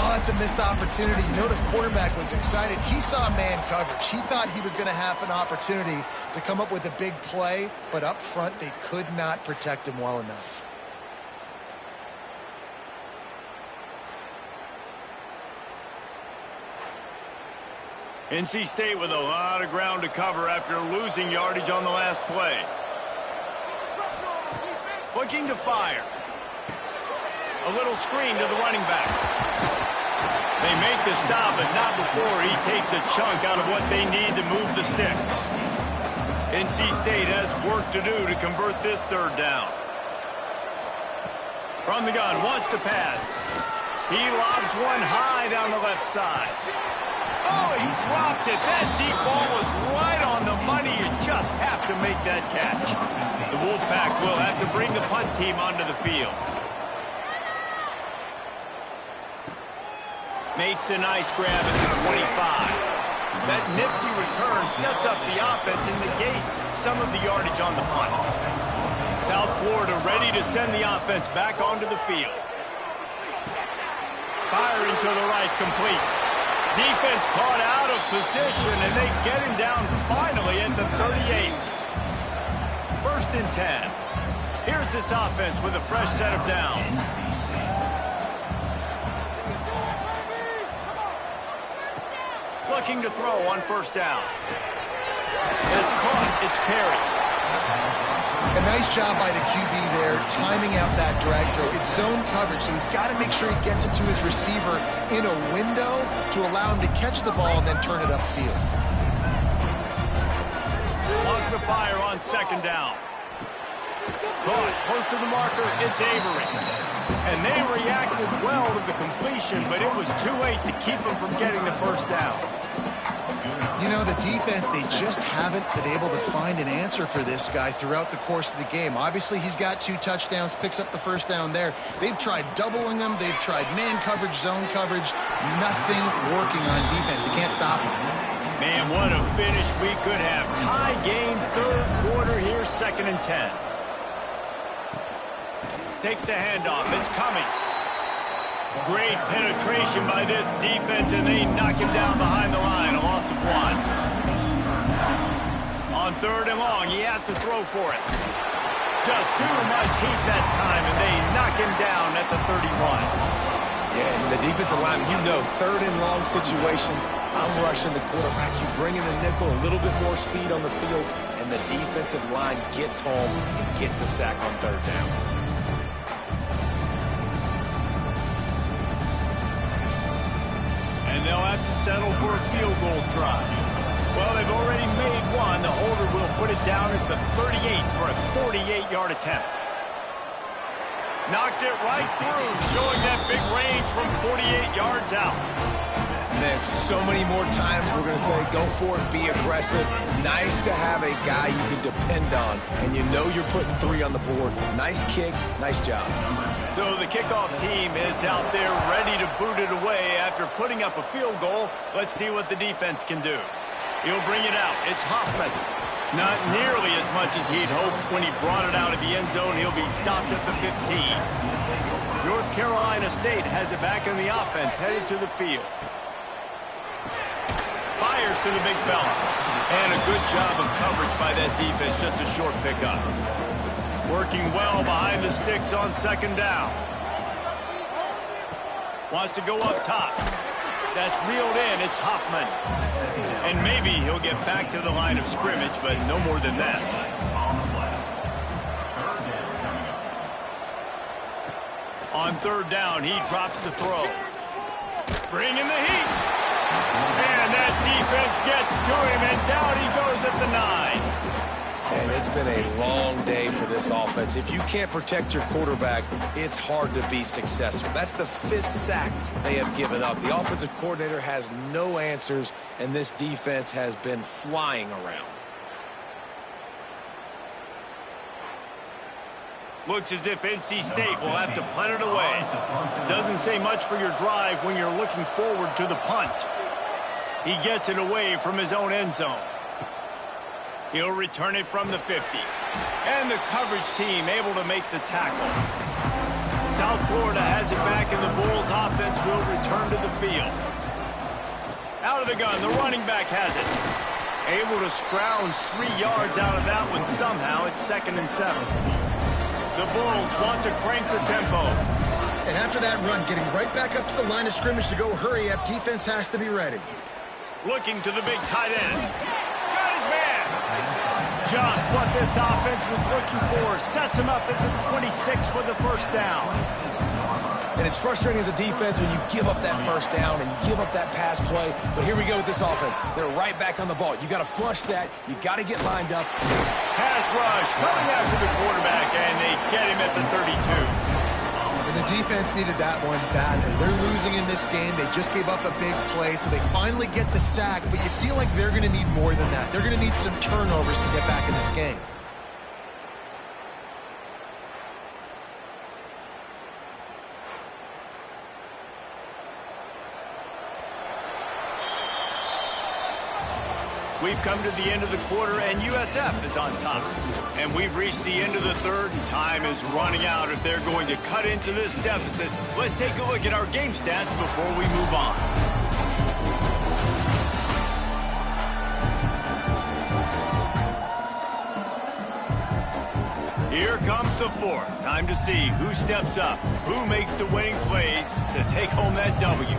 Oh, that's a missed opportunity. You know the quarterback was excited. He saw man coverage. He thought he was going to have an opportunity to come up with a big play, but up front they could not protect him well enough. NC State with a lot of ground to cover after losing yardage on the last play. Looking to fire. A little screen to the running back. They make the stop, but not before he takes a chunk out of what they need to move the sticks. NC State has work to do to convert this third down. From the gun, wants to pass. He lobs one high down the left side. Oh, he dropped it. That deep ball was right on the money. You just have to make that catch. The Wolfpack will have to bring the punt team onto the field. Makes a nice grab at the 25. That nifty return sets up the offense and negates some of the yardage on the punt. South Florida ready to send the offense back onto the field. Firing to the right, complete. Defense caught out of position, and they get him down finally at the 38. 1st and 10. Here's this offense with a fresh set of downs. Looking to throw on 1st down. It's caught. It's Perry. A nice job by the QB there, timing out that drag throw. It's zone coverage, so he's got to make sure he gets it to his receiver in a window to allow him to catch the ball and then turn it upfield. Lost the fire on 2nd down. Caught close to the marker. It's Avery. And they reacted well to the completion, but it was too late to keep him from getting the 1st down. You know, the defense, they just haven't been able to find an answer for this guy throughout the course of the game. Obviously, he's got 2 touchdowns, picks up the 1st down there. They've tried doubling him. They've tried man coverage, zone coverage. Nothing working on defense. They can't stop him. Man, what a finish we could have. Tie game, 3rd quarter here, 2nd and 10. Takes the handoff. It's Cummings. Great penetration by this defense, and they knock him down behind the line. A loss of 1. On 3rd and long, he has to throw for it. Just too much heat that time, and they knock him down at the 31. Yeah, and the defensive line, you know, 3rd and long situations, I'm rushing the quarterback. You bring in the nickel, a little bit more speed on the field, and the defensive line gets home and gets the sack on 3rd down. And they'll have to settle for a field goal try. Well, they've already made one. The holder will put it down at the 38 for a 48-yard attempt. Knocked it right through, showing that big range from 48 yards out. Man, so many more times we're going to say, go for it, be aggressive. Nice to have a guy you can depend on, and you know you're putting 3 on the board. Nice kick, nice job. So the kickoff team is out there ready to boot it away after putting up a field goal. Let's see what the defense can do. He'll bring it out. It's Hoffman. Not nearly as much as he'd hoped when he brought it out of the end zone. He'll be stopped at the 15. North Carolina State has it back in the offense, headed to the field. Fires to the big fella. And a good job of coverage by that defense, just a short pickup. Working well behind the sticks on 2nd down. Wants to go up top. That's reeled in. It's Hoffman. And maybe he'll get back to the line of scrimmage, but no more than that. On 3rd down, he drops the throw. Bringing the heat. And that defense gets to him, and down he goes at the 9. And it's been a long day for this offense. If you can't protect your quarterback, it's hard to be successful. That's the 5th sack they have given up. The offensive coordinator has no answers, and this defense has been flying around. Looks as if NC State will have to punt it away. Doesn't say much for your drive when you're looking forward to the punt. He gets it away from his own end zone. He'll return it from the 50. And the coverage team able to make the tackle. South Florida has it back, and the Bulls offense will return to the field. Out of the gun, the running back has it. Able to scrounge 3 yards out of that one somehow. It's 2nd and 7. The Bulls want to crank the tempo. And after that run, getting right back up to the line of scrimmage to go hurry up, defense has to be ready. Looking to the big tight end. Got his man. Just what this offense was looking for. Sets him up at the 26 with the first down. And it's frustrating as a defense when you give up that first down and you give up that pass play. But here we go with this offense. They're right back on the ball. You got to flush that. You got to get lined up. Pass rush coming after the quarterback, and they get him at the 32. And the defense needed that one badly. They're losing in this game. They just gave up a big play, so they finally get the sack. But you feel like they're going to need more than that. They're going to need some turnovers to get back in this game. We've come to the end of the quarter, and USF is on top. And we've reached the end of the third, and time is running out if they're going to cut into this deficit. Let's take a look at our game stats before we move on. Here comes the fourth. Time to see who steps up, who makes the winning plays to take home that W.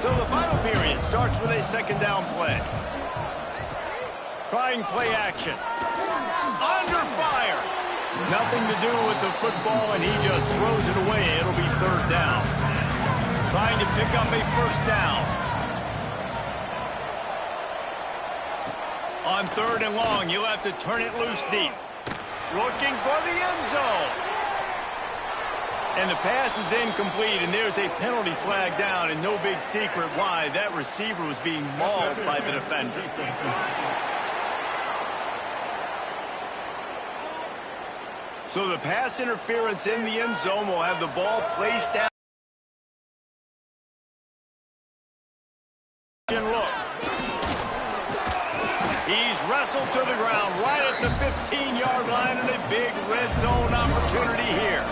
So the final period starts with a second down play. Trying play action. Under fire. Nothing to do with the football, and he just throws it away. It'll be third down. Trying to pick up a first down. On third and long, you'll have to turn it loose deep. Looking for the end zone. And the pass is incomplete, and there's a penalty flag down, and no big secret why. That receiver was being mauled by the defender. So the pass interference in the end zone will have the ball placed out. Look. He's wrestled to the ground right at the 15-yard line, and a big red zone opportunity here.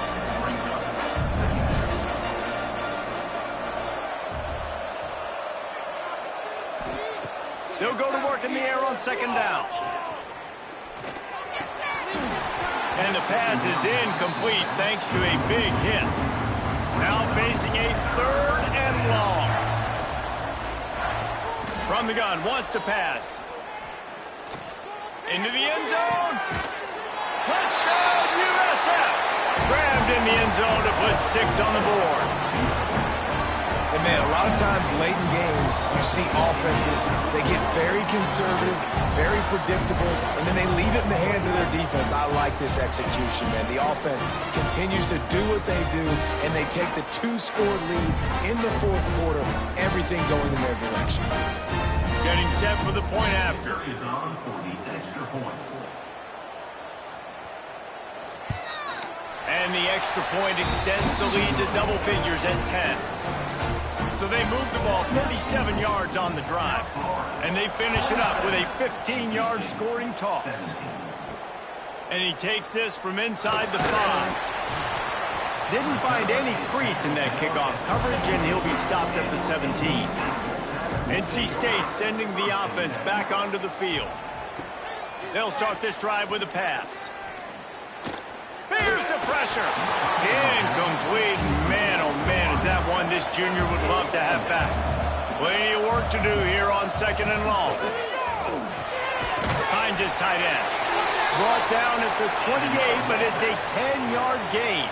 They'll go to work in the air on second down. And the pass is incomplete thanks to a big hit. Now facing a third and long. From the gun, wants to pass. Into the end zone. Touchdown, USF! Grabbed in the end zone to put 6 on the board. And, man, a lot of times late in games, you see offenses, they get very conservative, very predictable, and then they leave it in the hands of their defense. I like this execution, man. The offense continues to do what they do, and they take the 2-score lead in the fourth quarter, everything going in their direction. Getting set for the point after. Is on for the extra point. And the extra point extends the lead to double figures at 10. So they move the ball 37 yards on the drive. And they finish it up with a 15-yard scoring toss. And he takes this from inside the 5. Didn't find any crease in that kickoff coverage, and he'll be stopped at the 17. NC State sending the offense back onto the field. They'll start this drive with a pass. Here's the pressure. Incomplete. Man, oh man, is that one this junior would love to have back. Plenty of work to do here on second and long. Finds his tight end. Brought down at the 28, but it's a 10-yard gain.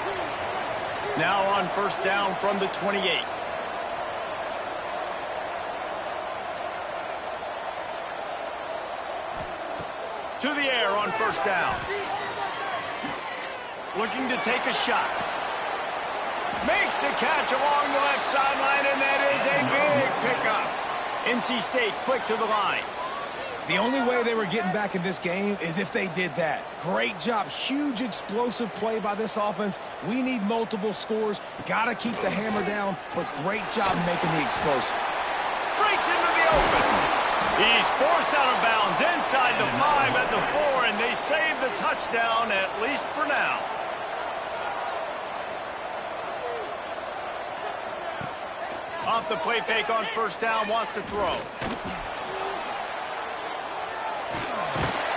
Now on first down from the 28. To the air on first down. Looking to take a shot. Makes a catch along the left sideline, and that is a big pickup. NC State quick to the line. The only way they were getting back in this game is if they did that. Great job. Huge explosive play by this offense. We need multiple scores. Got to keep the hammer down, but great job making the explosive. Breaks into the open. He's forced out of bounds inside the 5 at the 4, and they they save the touchdown, at least for now. Off the play fake on first down, wants to throw.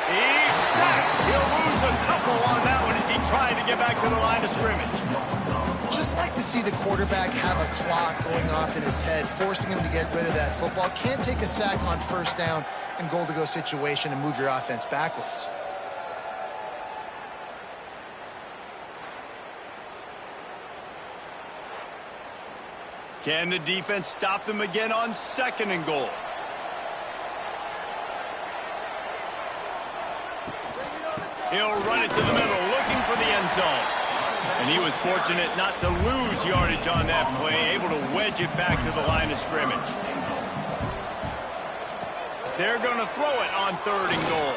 He's sacked. He'll lose a couple on that one as he tried to get back to the line of scrimmage. Just like to see the quarterback have a clock going off in his head, forcing him to get rid of that football. Can't take a sack on first down and goal-to-go situation and move your offense backwards. Can the defense stop them again on second and goal? He'll run it to the middle, looking for the end zone. And he was fortunate not to lose yardage on that play, able to wedge it back to the line of scrimmage. They're going to throw it on third and goal.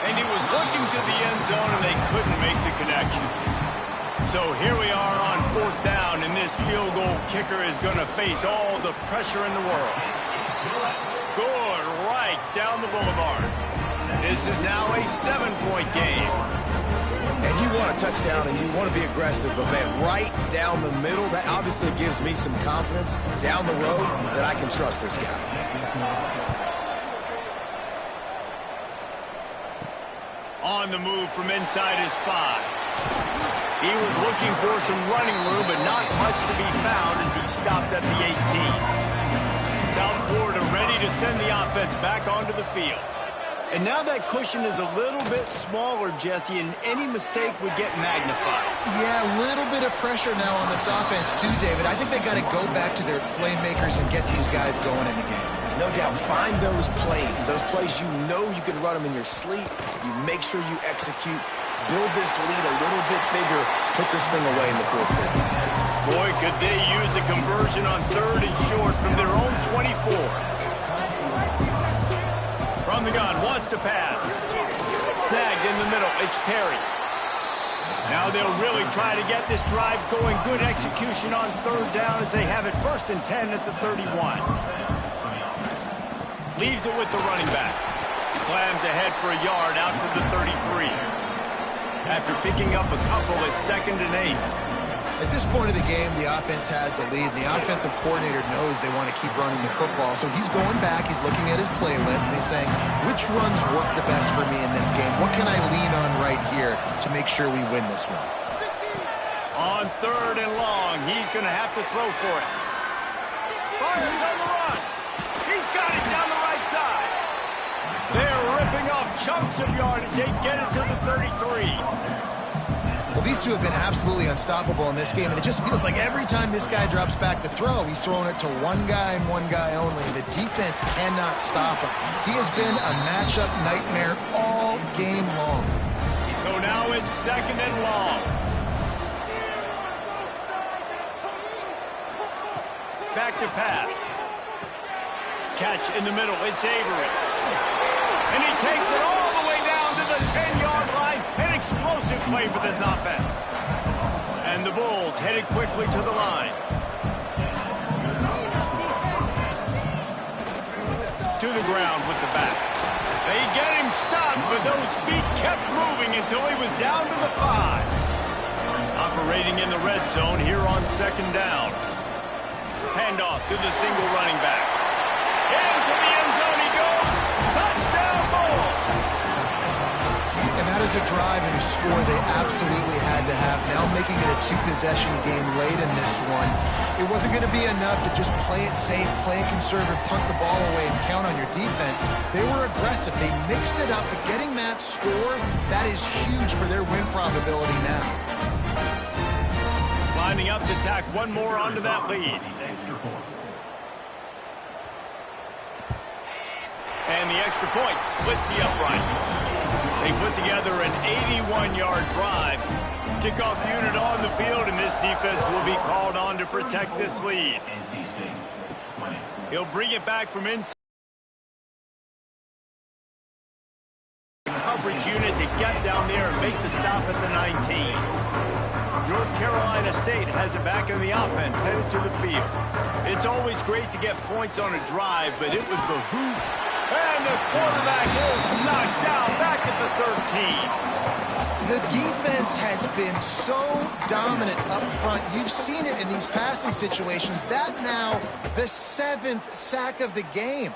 And he was looking to the end zone, and they couldn't make the connection. So here we are on fourth down, and this field goal kicker is going to face all the pressure in the world. Good, right down the boulevard. This is now a 7-point game. And you want a touchdown, and you want to be aggressive, but man, right down the middle, that obviously gives me some confidence down the road that I can trust this guy. On the move from inside his 5. He was looking for some running room, but not much to be found as he stopped at the 18. South Florida ready to send the offense back onto the field. And now that cushion is a little bit smaller, Jesse, and any mistake would get magnified. Yeah, a little bit of pressure now on this offense too, David. I think they got to go back to their playmakers and get these guys going in the game. No doubt, find those plays you know you can run them in your sleep. You make sure you execute, build this lead a little bit bigger, put this thing away in the fourth quarter. Boy, could they use a conversion on third and short from their own 24. From the gun, wants to pass. Snagged in the middle, it's Perry. Now they'll really try to get this drive going. Good execution on third down as they have it 1st and 10 at the 31. Leaves it with the running back. Slams ahead for a yard out to the 33. After picking up a couple, it's 2nd and 8. At this point of the game, the offense has the lead. The offensive coordinator knows they want to keep running the football. So he's going back, he's looking at his playlist, and he's saying, which runs work the best for me in this game? What can I lean on right here to make sure we win this one? On third and long, he's going to have to throw for it. Fires on the run. He's got it down the right side. They're ripping off chunks of yardage. They get it to the 33. Well, these two have been absolutely unstoppable in this game, and it just feels like every time this guy drops back to throw, he's throwing it to one guy and one guy only. The defense cannot stop him. He has been a matchup nightmare all game long. So now it's 2nd and long. Back to pass. Catch in the middle, it's Avery. And he takes it all the way down to the 10-yard line. An explosive play for this offense. And the Bulls headed quickly to the line. To the ground with the back. They get him stopped, but those feet kept moving until he was down to the 5. Operating in the red zone here on 2nd down. Handoff to the single running back. Into the end zone he goes. Touchdown, Bulls! And that is a drive and a score they absolutely had to have. Now making it a 2-possession game late in this one. It wasn't going to be enough to just play it safe, play it conservative, punt the ball away, and count on your defense. They were aggressive. They mixed it up, but getting that score, that is huge for their win probability now. Lining up to tack one more onto that lead. And the extra point splits the uprights. They put together an 81-yard drive. Kickoff unit on the field, and this defense will be called on to protect this lead. He'll bring it back from inside. Coverage unit to get down there and make the stop at the 19. North Carolina State has it back in the offense, headed to the field. It's always great to get points on a drive, but it would behoove. And the quarterback is knocked down back at the 13. The defense has been so dominant up front. You've seen it in these passing situations. That now the 7th sack of the game.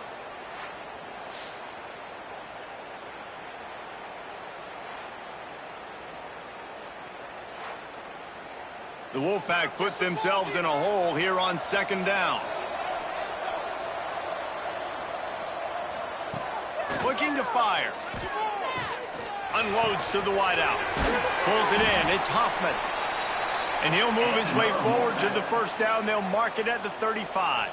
The Wolfpack put themselves in a hole here on 2nd down. Looking to fire. Unloads to the wideout. Pulls it in. It's Hoffman. And he'll move his way forward to the 1st down. They'll mark it at the 35.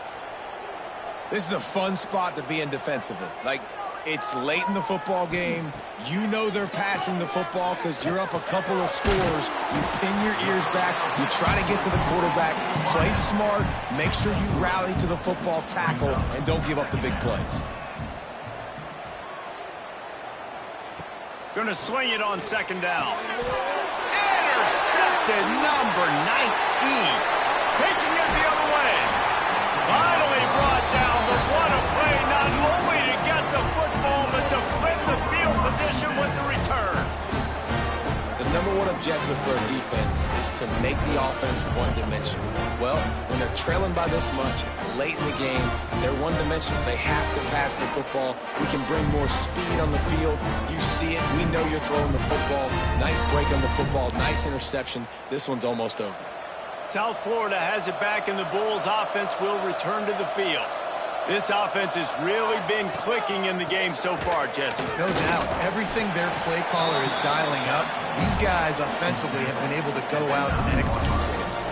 This is a fun spot to be in defensively. Like, it's late in the football game. You know they're passing the football because you're up a couple of scores. You pin your ears back. You try to get to the quarterback. Play smart. Make sure you rally to the football tackle and don't give up the big plays. Gonna swing it on 2nd down. Intercepted, number 19. Taking it the other way. Finally brought down, but what a play, not only to get the football, but to flip the field position with the return. The #1 objective for a defense is to make the offense one-dimensional. Well, when they're trailing by this much, late in the game, they're one-dimensional. They have to pass the football. We can bring more speed on the field. You see it. We know you're throwing the football. Nice break on the football. Nice interception. This one's almost over. South Florida has it back, and the Bulls offense will return to the field. This offense has really been clicking in the game so far, Jesse. No doubt. Everything their play caller is dialing up, these guys offensively have been able to go out and execute.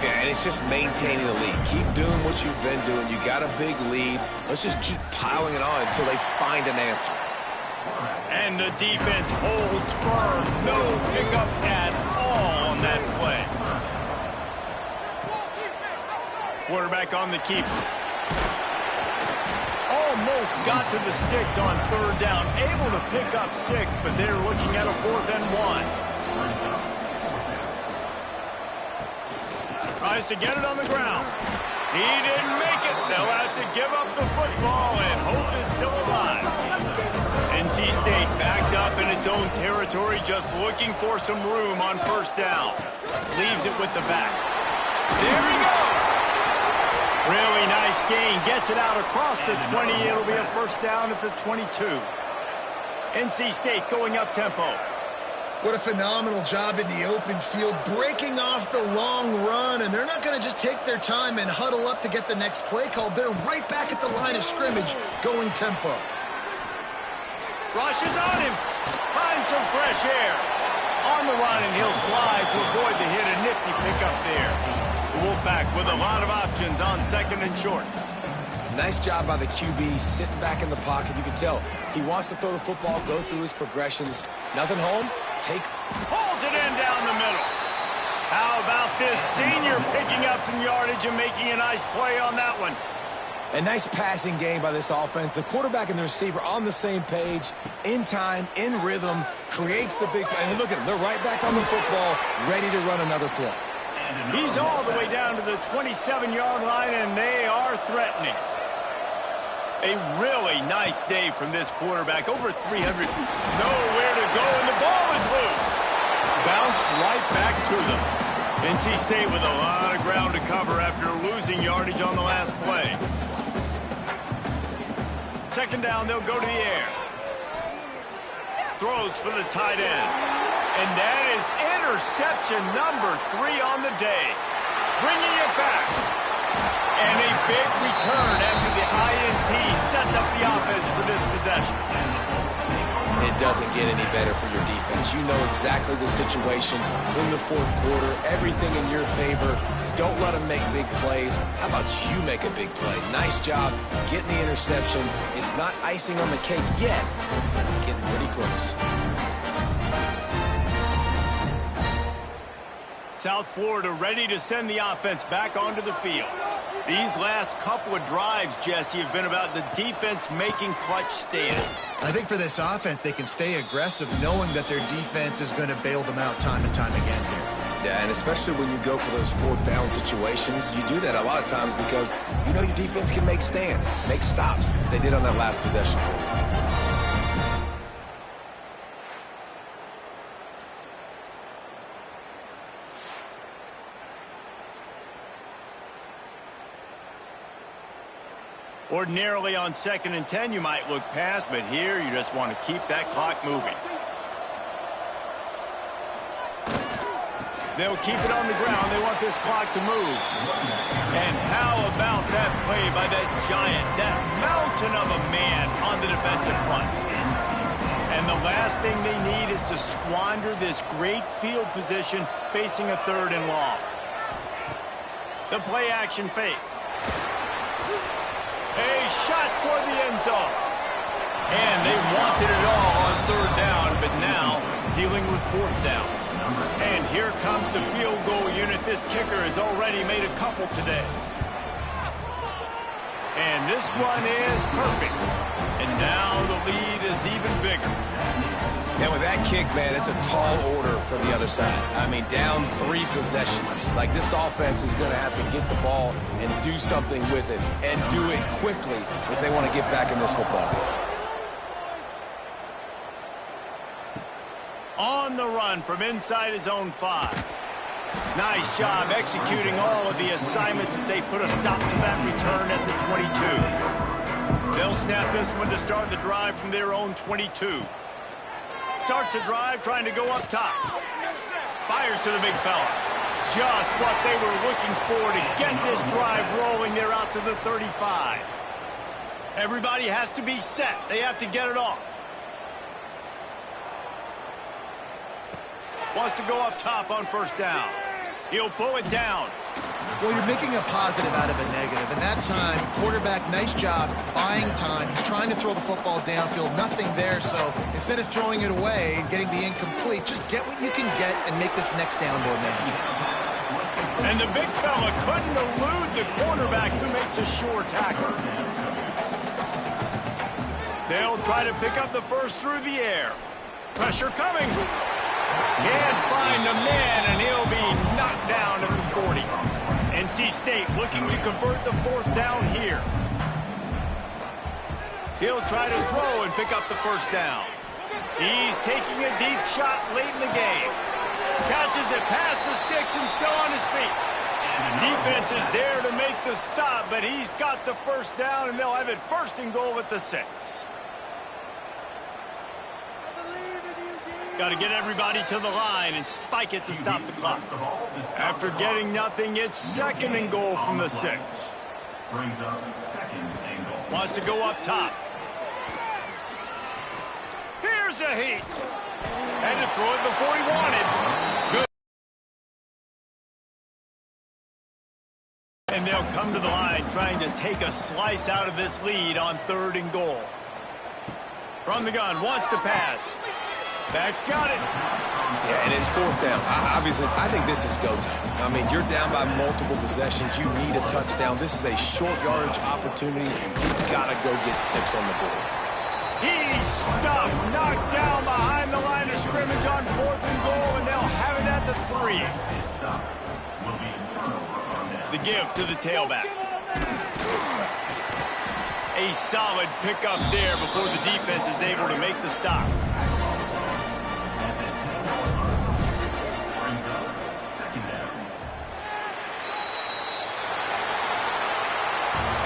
Yeah, and it's just maintaining the lead. Keep doing what you've been doing. You got a big lead. Let's just keep piling it on until they find an answer. And the defense holds firm. No pickup at all on that play. Quarterback on the keeper. Almost got to the sticks on 3rd down. Able to pick up 6, but they're looking at a 4th and 1. Tries to get it on the ground. He didn't make it. They'll have to give up the football, and hope is still alive. NC State backed up in its own territory, just looking for some room on 1st down. Leaves it with the back. There he goes. Really nice gain. Gets it out across the 20. It'll be a 1st down at the 22. NC State going up tempo. What a phenomenal job in the open field, breaking off the long run, and they're not going to just take their time and huddle up to get the next play called. They're right back at the line of scrimmage, going tempo. Rushes on him. Finds some fresh air. On the run, and he'll slide to avoid the hit. A nifty pickup there. The Wolfpack with a lot of options on 2nd and short. Nice job by the QB, sitting back in the pocket. You can tell he wants to throw the football, go through his progressions. Nothing home, Pulls it in down the middle. How about this senior picking up some yardage and making a nice play on that one? A nice passing game by this offense. The quarterback and the receiver on the same page, in time, in rhythm, creates the big play. And look at them, they're right back on the football, ready to run another play. He's all the way down to the 27-yard line, and they are threatening. A really nice day from this quarterback. Over 300. Nowhere to go, and the ball is loose. Bounced right back to them. NC State with a lot of ground to cover after losing yardage on the last play. 2nd down, they'll go to the air. Throws for the tight end. And that is interception number 3 on the day. Bringing it back. And a big return after the INT sets up the offense for this possession. It doesn't get any better for your defense. You know exactly the situation in the 4th quarter. Everything in your favor. Don't let them make big plays. How about you make a big play? Nice job getting the interception. It's not icing on the cake yet, but it's getting pretty close. South Florida ready to send the offense back onto the field. These last couple of drives, Jesse, have been about the defense making clutch stand. I think for this offense, they can stay aggressive knowing that their defense is going to bail them out time and time again here. Yeah, and especially when you go for those 4th down situations, you do that a lot of times because you know your defense can make stands, make stops. They did on that last possession for you. Ordinarily on 2nd and 10, you might look past, but here you just want to keep that clock moving. They'll keep it on the ground. They want this clock to move. And how about that play by that giant, that mountain of a man on the defensive front? And the last thing they need is to squander this great field position facing a 3rd and long. The play action fake. A shot toward the end zone. And they wanted it all on 3rd down, but now dealing with 4th down. And here comes the field goal unit. This kicker has already made a couple today. And this one is perfect. And now the lead is even bigger. And with that kick, man, it's a tall order for the other side. I mean, down 3 possessions. Like, this offense is going to have to get the ball and do something with it, and do it quickly if they want to get back in this football game. On the run from inside his own 5. Nice job executing all of the assignments as they put a stop to that return at the 22. They'll snap this one to start the drive from their own 22. Starts a drive trying to go up top. Fires to the big fella. Just what they were looking for to get this drive rolling. They're out to the 35. Everybody has to be set. They have to get it off. Wants to go up top on 1st down. He'll pull it down. Well, you're making a positive out of a negative. And that time, quarterback, nice job buying time. He's trying to throw the football downfield. Nothing there, so instead of throwing it away and getting the incomplete, just get what you can get and make this next down more manageable. And the big fella couldn't elude the cornerback who makes a sure tackle. They'll try to pick up the first through the air. Pressure coming. Can't find the man, and he'll be knocked down at the 40. NC State looking to convert the 4th down here. He'll try to throw and pick up the 1st down. He's taking a deep shot late in the game. Catches it past the sticks and still on his feet. Defense is there to make the stop, but he's got the 1st down, and they'll have it 1st and goal at the 6. Got to get everybody to the line and spike it to stop the clock. After getting nothing, it's 2nd and goal from the 6. Brings up 2nd and goal. Wants to go up top. Here's a heat. Had to throw it before he wanted. Good. And they'll come to the line trying to take a slice out of this lead on 3rd and goal. From the gun, wants to pass. Back's got it. Yeah, and it's 4th down. Obviously, I think this is go time. I mean, you're down by multiple possessions. You need a touchdown. This is a short yardage opportunity. You've got to go get 6 on the board. He's stuffed, knocked down behind the line of scrimmage on 4th and goal, and they'll have it at the 3. The give to the tailback. A solid pickup there before the defense is able to make the stop.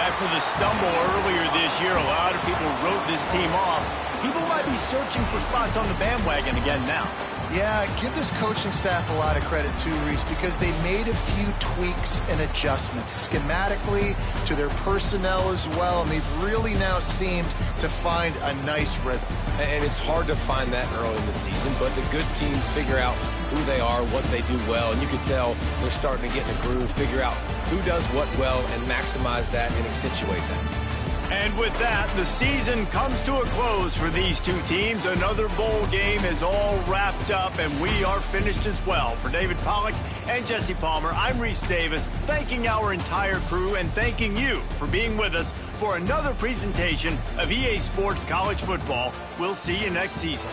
After the stumble earlier this year, a lot of people wrote this team off. People might be searching for spots on the bandwagon again now. Yeah, give this coaching staff a lot of credit too, Reese, because they made a few tweaks and adjustments schematically to their personnel as well, and they've really now seemed to find a nice rhythm. And it's hard to find that early in the season, but the good teams figure out who they are, what they do well, and you can tell they're starting to get in a groove, figure out who does what well, and maximize that and accentuate that. And with that, the season comes to a close for these two teams. Another bowl game is all wrapped up, and we are finished as well. For David Pollack and Jesse Palmer, I'm Reese Davis, thanking our entire crew and thanking you for being with us for another presentation of EA Sports College Football. We'll see you next season.